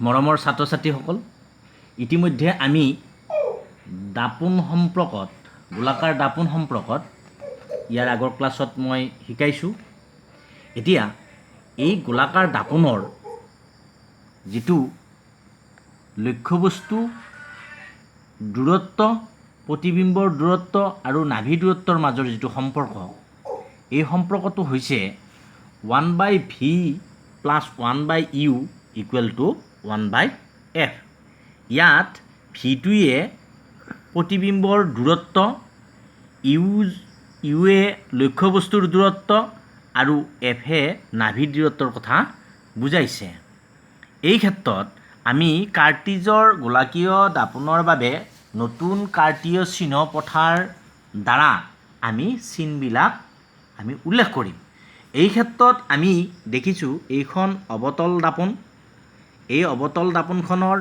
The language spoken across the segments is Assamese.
মৰমৰ ছাত্ৰ ছাত্ৰীসকল, ইতিমধ্যে আমি দাপোন সম্পৰ্কত, গোলাকাৰ দাপোন সম্পৰ্কত ইয়াৰ আগৰ ক্লাছত মই শিকাইছোঁ। এতিয়া এই গোলাকাৰ দাপোনৰ যিটো লক্ষ্যবস্তু দূৰত্ব, প্ৰতিবিম্বৰ দূৰত্ব আৰু নাভি দূৰত্বৰ মাজৰ যিটো সম্পৰ্ক, এই সম্পৰ্কটো হৈছে 1/v + 1/u = 1/f। ইয়াত ভিটোৱে প্ৰতিবিম্বৰ দূৰত্ব, ইউৱে লক্ষ্যবস্তুৰ দূৰত্ব আৰু এফে নাভি দূৰত্বৰ কথা বুজাইছে। এই ক্ষেত্ৰত আমি কাৰ্টিজৰ গোলাকীয় দাপোনৰ বাবে নতুন কাৰ্টীয় চিহ্ন পথাৰ দ্বাৰা আমি চিনবিলাক আমি উল্লেখ কৰিম। এই ক্ষেত্ৰত আমি দেখিছোঁ এইখন অৱতল দাপোন। এই অৱতল দাপোনখনৰ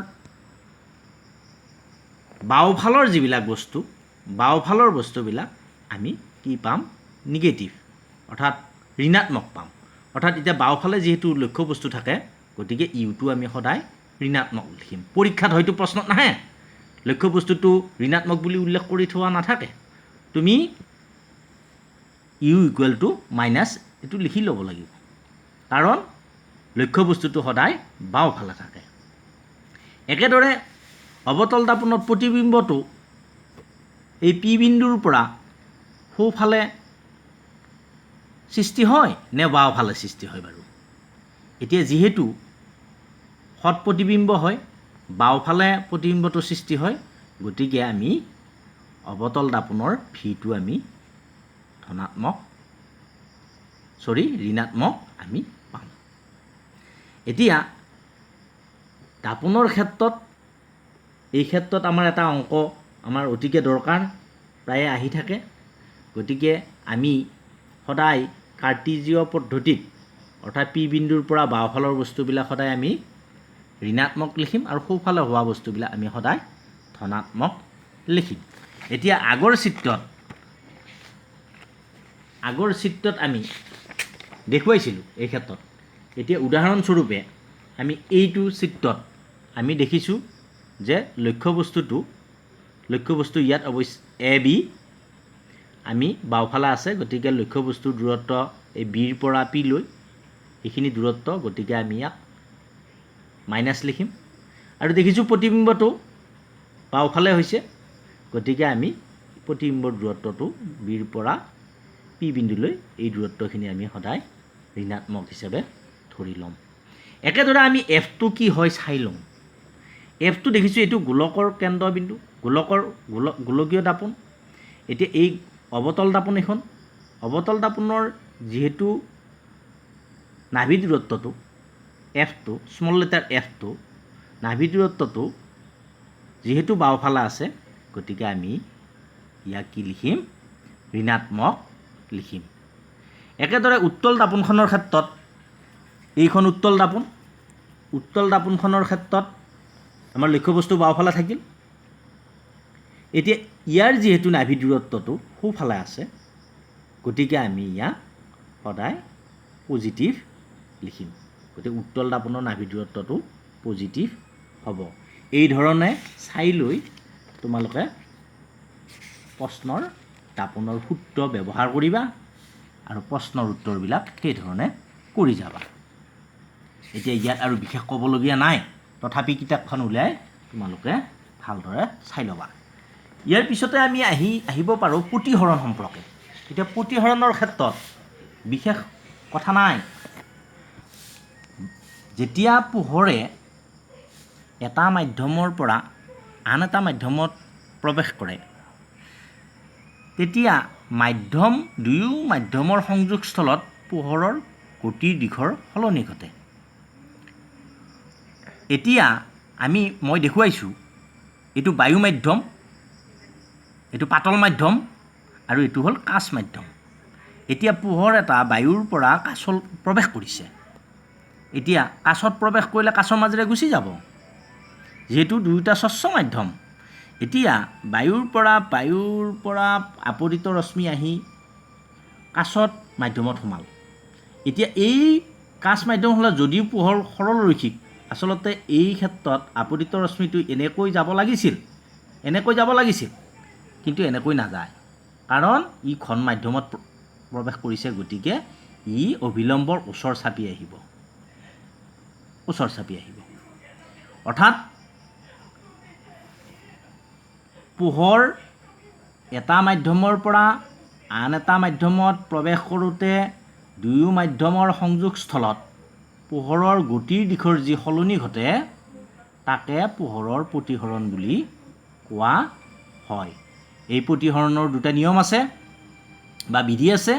বাওঁফালৰ যিবিলাক বস্তু, বাওঁফালৰ বস্তুবিলাক আমি কি পাম? নিগেটিভ, অৰ্থাৎ ঋণাত্মক পাম। অৰ্থাৎ এতিয়া বাওঁফালে যিহেতু লক্ষ্যবস্তু থাকে, গতিকে ইউটো আমি সদায় ঋণাত্মক লিখিম। পৰীক্ষাত হয়তো প্ৰশ্নত নাহে, লক্ষ্যবস্তুটো ঋণাত্মক বুলি উল্লেখ কৰি থোৱা নাথাকে, তুমি ইউ = এইটো লিখি ল'ব লাগিব, কাৰণ লক্ষ্যবস্তুটো সদায় বাওঁফালে থাকে। একেদৰে অৱতল দাপোনত প্ৰতিবিম্বটো এই পি বিন্দুৰ পৰা সোঁফালে সৃষ্টি হয় নে বাওঁফালে সৃষ্টি হয় বাৰু? এতিয়া যিহেতু সৎ প্ৰতিবিম্ব হয়, বাওঁফালে প্ৰতিবিম্বটো সৃষ্টি হয়, গতিকে আমি অৱতল দাপোনৰ ভিটো আমি ঋণাত্মক আমি পাম। এতিয়া দাপোনৰ ক্ষেত্ৰত, এই ক্ষেত্ৰত আমাৰ এটা অংক আমাৰ অতিকে দৰকাৰ, প্ৰায়ে আহি থাকে। গতিকে আমি সদায় কাৰ্টিজীয় পদ্ধতিত, অৰ্থাৎ পি বিন্দুৰ পৰা বাওঁফালৰ বস্তুবিলাক সদায় আমি ঋণাত্মক লিখিম আৰু সোঁফালে হোৱা বস্তুবিলাক আমি সদায় ধনাত্মক লিখিম। এতিয়া আগৰ চিত্ৰত আমি দেখুৱাইছিলোঁ এই ক্ষেত্ৰত। এতিয়া উদাহৰণস্বৰূপে আমি এইটো চিত্ৰত আমি দেখিছোঁ যে লক্ষ্যবস্তু ইয়াত অৱশ্যে AB, আমি বাওঁফালে আছে, গতিকে লক্ষ্যবস্তুৰ দূৰত্ব এই বিৰ পৰা পি লৈ এইখিনি দূৰত্ব, গতিকে আমি ইয়াক মাইনাছ লিখিম। আৰু দেখিছোঁ প্ৰতিবিম্বটো বাওঁফালে হৈছে, গতিকে আমি প্ৰতিবিম্বৰ দূৰত্বটো বিৰ পৰা পি বিন্দুলৈ এই দূৰত্বখিনি আমি সদায় ঋণাত্মক হিচাপে ধৰি ল'ম। একেদৰে আমি এফটো কি হয় চাই লওঁ। এফটো দেখিছোঁ এইটো গোলকৰ কেন্দ্ৰবিন্দু, গোলকীয় দাপোন। এতিয়া এই অৱতল দাপোন এখন, অৱতল দাপোনৰ যিহেতু নাভি দূৰত্বটো এফটো, স্মল লেটাৰ এফটো, নাভি দূৰত্বটো যিহেতু বাওঁফালে আছে, গতিকে আমি ইয়াক কি লিখিম? ঋণাত্মক লিখিম। একেদৰে উত্তল দাপোনখনৰ ক্ষেত্ৰত, এইখন উত্তল দাপোনখনৰ ক্ষেত্ৰত আমাৰ লক্ষ্যবস্তু বাওঁফালে থাকিল। এতিয়া ইয়াৰ যিহেতু নাভি দূৰত্বটো সোঁফালে আছে, গতিকে আমি ইয়াক সদায় পজিটিভ লিখিম। গতিকে উত্তল দাপোনৰ নাভি দূৰত্বটো পজিটিভ হ'ব। এই ধৰণে চাই লৈ তোমালোকে প্ৰশ্নৰ দাপোনৰ সূত্ৰ ব্যৱহাৰ কৰিবা আৰু প্ৰশ্নৰ উত্তৰবিলাক সেইধৰণে কৰি যাবা। এতিয়া ইয়াত আৰু বিশেষ ক'বলগীয়া নাই, তথাপি কিতাপখন উলিয়াই তোমালোকে ভালদৰে চাই ল'বা। ইয়াৰ পিছতে আমি আহিব পাৰোঁ প্ৰতিহৰণ সম্পৰ্কে। এতিয়া প্ৰতিহৰণৰ ক্ষেত্ৰত বিশেষ কথা নাই। যেতিয়া পোহৰে এটা মাধ্যমৰ পৰা আন এটা মাধ্যমত প্ৰৱেশ কৰে, তেতিয়া দুয়ো মাধ্যমৰ সংযোগস্থলত পোহৰৰ গতিৰ দিশৰ সলনি ঘটে। এতিয়া মই দেখুৱাইছোঁ, এইটো বায়ু মাধ্যম, এইটো পাতল মাধ্যম আৰু এইটো হ'ল কাঁচ মাধ্যম। এতিয়া পোহৰ এটা বায়ুৰ পৰা কাঁচত প্ৰৱেশ কৰিছে। এতিয়া কাঁচত প্ৰৱেশ কৰিলে কাঁচৰ মাজেৰে গুচি যাব, যিহেতু দুয়োটা স্বচ্ছ মাধ্যম। এতিয়া বায়ুৰ পৰা আপতিত ৰশ্মি আহি কাঁচত মাধ্যমত সোমাল। এতিয়া এই কাচ মাধ্যম হ'লে যদিও পোহৰ সৰলৰৈখিক আচলতে এই ক্ষেত্ৰত আপতিত ৰশ্মিটো এনেকৈ যাব লাগিছিল কিন্তু এনেকৈ নাযায় কাৰণ ই ঘন মাধ্যমত প্ৰৱেশ কৰিছে গতিকে ই অভিলম্বৰ ওচৰ চাপি আহিব অৰ্থাৎ পোহৰ এটা মাধ্যমৰ পৰা আন এটা মাধ্যমত প্ৰৱেশ কৰোঁতে দুয়ো মাধ্যমৰ সংযোগস্থলত পোহৰৰ গতিৰ দিশৰ যি সলনি ঘটে তাকে পোহৰৰ প্ৰতিসৰণ বুলি কোৱা হয়। এই প্ৰতিসৰণৰ দুটা নিয়ম আছে বা বিধি আছে।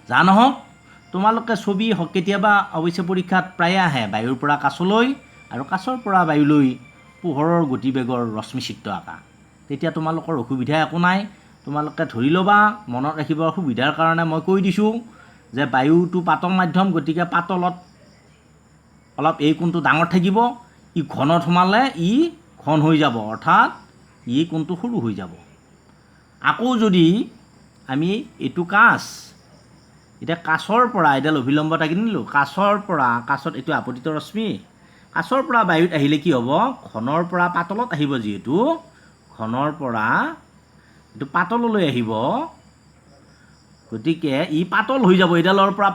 যা নহওক তোমালোকে ছবি কেতিয়াবা অৱশ্যে পৰীক্ষাত প্ৰায়ে আহে বায়ুৰ পৰা কাছলৈ আৰু কাছৰ পৰা বায়ুলৈ পোহৰৰ গতিবেগৰ ৰশ্মিচিত্ৰ আঁকা। তেতিয়া তোমালোকৰ অসুবিধা একো নাই, তোমালোকে ধৰি ল'বা, মনত ৰাখিবৰ সুবিধাৰ কাৰণে মই কৈ দিছোঁ যে বায়ুটো পাতল মাধ্যম, গতিকে পাতলত অলপ এই কোণটো ডাঙৰ থাকিব, ই ঘনত সোমালে ই ঘন হৈ যাব, অৰ্থাৎ ই কোণটো সৰু হৈ যাব। আকৌ যদি আমি এইটো কাচ, এতিয়া কাছৰ পৰা এডাল অভিলম্ব টাকি নিলোঁ, কাছত এইটো আপতিত ৰশ্মি, কাছৰ পৰা বায়ুত আহিলে কি হ'ব, ঘনৰ পৰা পাতলত আহিব, যিহেতু ঘনৰ পৰা এইটো পাতললৈ আহিব, গতিকে ই পাতল হৈ যাব, এইডালৰ পৰা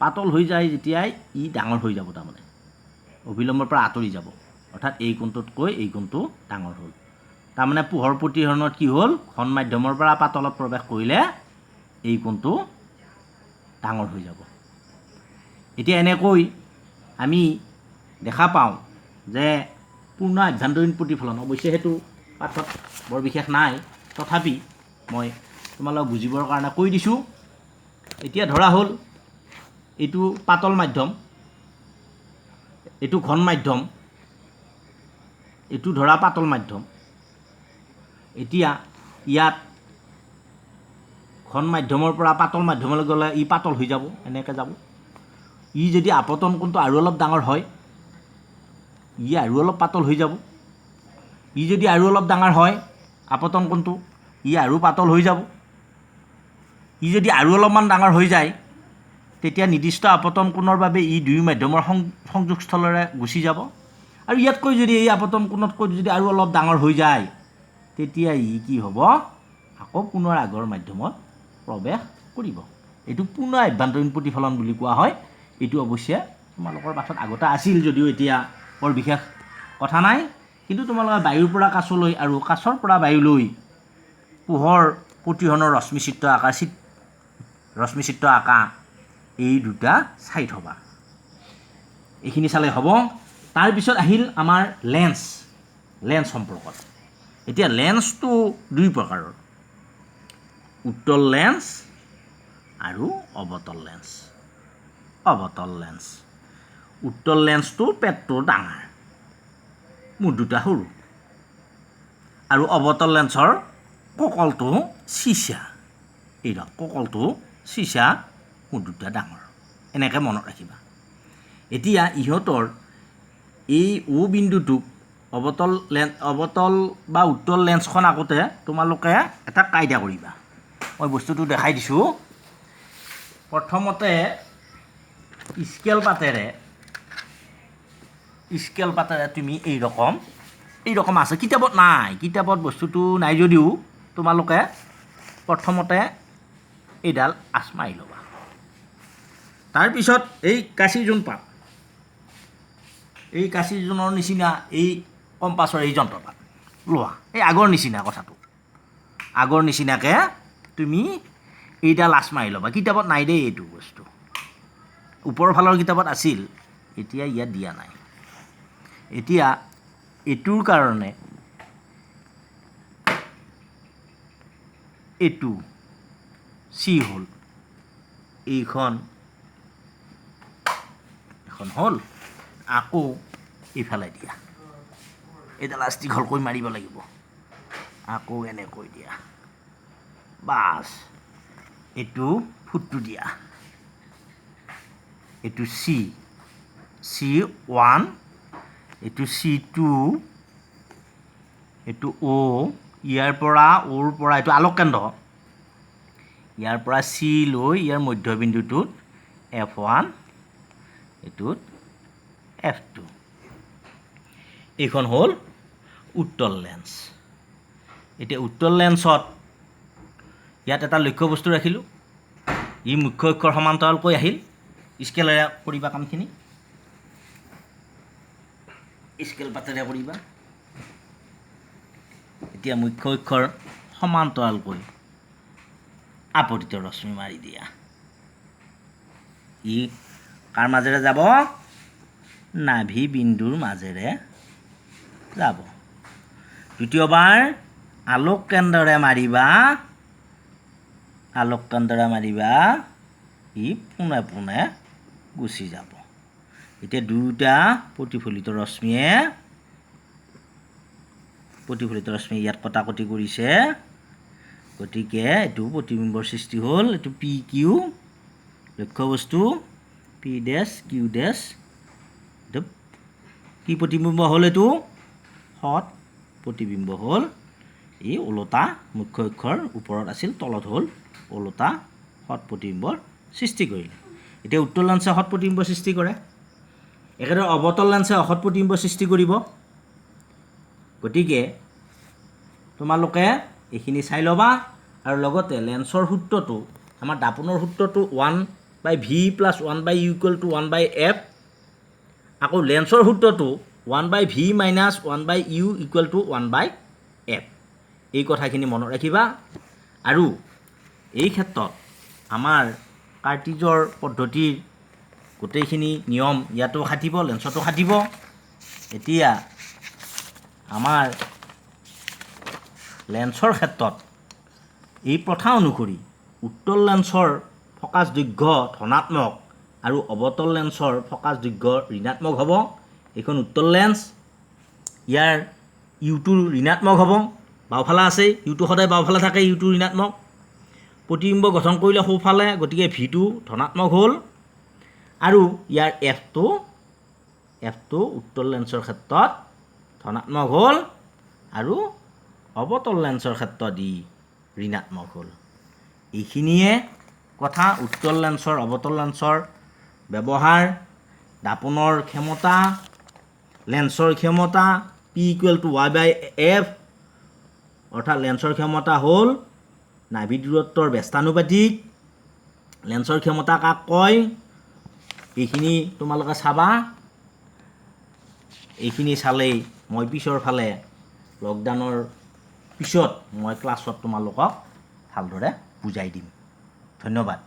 পাতল হৈ যায় যেতিয়াই ই ডাঙৰ হৈ যাব, তাৰমানে অভিলম্বৰ পৰা আঁতৰি যাব, অৰ্থাৎ এই কোণটোতকৈ এই কোণটো ডাঙৰ হ'ল। তাৰমানে পোহৰ প্ৰতিসৰণত কি হ'ল, ঘন মাধ্যমৰ পৰা পাতলত প্ৰৱেশ কৰিলে এই কোণটো ডাঙৰ হৈ যাব। এতিয়া এনেকৈ আমি দেখা পাওঁ যে পূৰ্ণ আভ্যন্তৰীণ প্ৰতিফলন, অৱশ্যে সেইটো পাঠত বৰ বিশেষ নাই, তথাপি মই তোমালোকক বুজিবৰ কাৰণে কৈ দিছোঁ। এতিয়া ধৰা হ'ল এইটো পাতল মাধ্যম, এইটো ঘন মাধ্যম, এইটো ধৰা পাতল মাধ্যম। এতিয়া ইয়াত ঘন মাধ্যমৰ পৰা পাতল মাধ্যমলৈ গ'লে ই পাতল হৈ যাব, এনেকৈ যাব। ই যদি আপতন কোণটো আৰু অলপ ডাঙৰ হয়, ই আৰু অলপ পাতল হৈ যাব। ই যদি আৰু অলপ ডাঙৰ হয় আপতন কোণটো, ই আৰু পাতল হৈ যাব। ই যদি আৰু অলপমান ডাঙৰ হৈ যায়, তেতিয়া নিৰ্দিষ্ট আপতন কোণৰ বাবে ই দুয়ো মাধ্যমৰ সংযোগস্থলেৰে গুচি যাব। আৰু ইয়াতকৈ যদি এই আপতন কোণতকৈ যদি আৰু অলপ ডাঙৰ হৈ যায়, তেতিয়া ই কি হ'ব, আকৌ পুনৰ আগৰ মাধ্যমত প্ৰৱেশ কৰিব। এইটো পূৰ্ণ আভ্যন্তৰীণ প্ৰতিফলন বুলি কোৱা হয়। এইটো অৱশ্যে তোমালোকৰ পাঠত আগতে আছিল, যদিও এতিয়া বৰ বিশেষ কথা নাই, কিন্তু তোমালোকে বায়ুৰ পৰা কাছলৈ আৰু কাছৰ পৰা বায়ুলৈ পোহৰ প্ৰতিসৰণৰ ৰশ্মিচিত্ৰ আঁকা এই দুটা চাই থ'বা। এইখিনি চালে হ'ব। তাৰপিছত আহিল আমাৰ লেন্স সম্পৰ্কত। এতিয়া লেন্সটো দুই প্ৰকাৰৰ, উত্তল লেন্স আৰু অৱতল লেন্স। উত্তল লেন্সটো পেটটো ডাঙৰ, মুখ দুটা সৰু, আৰু অৱতল লেন্সৰ কঁকলটো চিচা, কঁকলটো চিচা, মুখ দুটা ডাঙৰ, এনেকৈ মনত ৰাখিবা। এতিয়া ইহঁতৰ এই O বিন্দুটোক অৱতল বা উত্তল লেন্সখন আঁকোতে তোমালোকে এটা কায়দা কৰিবা। মই বস্তুটো দেখাই দিছোঁ। প্ৰথমতে স্কেল পাতেৰে তুমি এইৰকম আছে, কিতাপত নাই, কিতাপত বস্তুটো নাই যদিও তোমালোকে প্ৰথমতে এইডাল আঁচ মাৰি ল'বা। তাৰপিছত এই কাঁচিযোন পাত, এই কাঁচিযোনৰ নিচিনা এই কম্পাছৰ এই যন্ত্ৰপাত লোৱা, এই আগৰ নিচিনাকৈ তুমি এইডাল আঁচ মাৰি ল'বা। কিতাপত নাই দেই এইটো বস্তু, ওপৰৰ ফালৰ কিতাপত আছিল, এতিয়া ইয়াত দিয়া নাই। এতিয়া এইটোৰ কাৰণে এইটো চি হ'ল, এখন হ'ল, আকৌ এইফালে দিয়া, এইডাল আঁচ দীঘলকৈ মাৰিব লাগিব, আকৌ এনেকৈ দিয়া, বাছ এইটো ফুটটো দিয়া, এইটো C1, এইটো C2, এইটো O, ইয়াৰ পৰা Oৰ পৰা এইটো আলোক কেন্দ্ৰ, ইয়াৰ পৰা C লৈ ইয়াৰ মধ্যবিন্দুটোত F1, এইটোত F2 এইখন হ'ল উত্তল লেন্স এতিয়া উত্তল লেন্সত ইয়াত এটা লক্ষ্য বস্তু ৰাখিলোঁ ই মুখ্য অক্ষৰ সমান্তৰালকৈ আহিল স্কেলেৰে কৰিবা কামখিনি স্কেল পাতেৰে কৰিবা এতিয়া মুখ্য অক্ষৰ সমান্তৰালকৈ আপতিত ৰশ্মি মাৰি দিয়া ই কাৰ মাজেৰে যাব নাভি বিন্দুৰ মাজেৰে যাব দ্বিতীয়বাৰ আলোক কেন্দ্ৰৰে মাৰিবা ই পোনে পোনে গুচি যাব এতিয়া দুটা প্ৰতিফলিত ৰশ্মিয়ে ইয়াত কটাকটি কৰিছে গতিকে এইটো প্ৰতিবিম্বৰ সৃষ্টি হ'ল এইটো পি কিউ লক্ষ্য বস্তু পি ডেছ কিউ ডেছ এইটো কি প্ৰতিবিম্ব হ'ল এইটো সৎ প্ৰতিবিম্ব হ'ল এই ওলোটা মুখ্য অক্ষৰ ওপৰত আছিল তলত হ'ল ওলোটা সৎ প্ৰতিবিম্বৰ সৃষ্টি কৰিলে এতিয়া উত্তল লেন্সে সৎ প্ৰতিবিম্ব সৃষ্টি কৰে একেদৰে অৱতল লেন্সে অসৎ প্ৰতিবিম্ব সৃষ্টি কৰিব গতিকে তোমালোকে এইখিনি চাই ল'বা আৰু লগতে লেন্সৰ সূত্ৰটো আমাৰ দাপোনৰ সূত্ৰটো 1/v + 1/u = 1/f আকৌ লেন্সৰ সূত্ৰটো 1/v - 1/u = 1/f এই কথাখিনি মনত ৰাখিবা আৰু এই ক্ষেত্ৰত আমাৰ কাৰ্টিজৰ পদ্ধতিৰ গোটেইখিনি নিয়ম ইয়াতো খাটিব লেন্সতো খাটিব এতিয়া আমাৰ লেন্সৰ ক্ষেত্ৰত এই প্ৰথা অনুসৰি উত্তল লেন্সৰ ফকাছ দৈৰ্ঘ্য ধনাত্মক আৰু অৱতল লেন্সৰ ফকাছ দৈৰ্ঘ্য ঋণাত্মক হ'ব এইখন উত্তল লেন্স ইয়াৰ ইউটো ঋণাত্মক হ'ব বাওঁফালে আছে ইউটো সদায় বাওঁফালে থাকে ইউটো ঋণাত্মক প্ৰতিবিম্ব গঠন কৰিলে সোঁফালে গতিকে ভিটো ধনাত্মক হ'ল আৰু ইয়াৰ এফটো উত্তল লেন্সৰ ক্ষেত্ৰত ধনাত্মক হ'ল আৰু অৱতল লেন্সৰ ক্ষেত্ৰত ই ঋণাত্মক হ'ল এইখিনিয়ে কথা উত্তল লেন্সৰ অৱতল লেন্সৰ ব্যৱহাৰ দাপোনৰ ক্ষমতা লেন্সৰ ক্ষমতা P = y/f অৰ্থাৎ লেন্সৰ ক্ষমতা হ'ল নাভি দূৰত্বৰ ব্যস্তানুপাতিক লেন্সৰ ক্ষমতা কাক কয় এইখিনি তোমালোকে চাবা এইখিনি চালেই মই পিছৰ ফালে লকডাউনৰ পিছত মই ক্লাছত তোমালোকক ভালদৰে বুজাই দিম ধন্যবাদ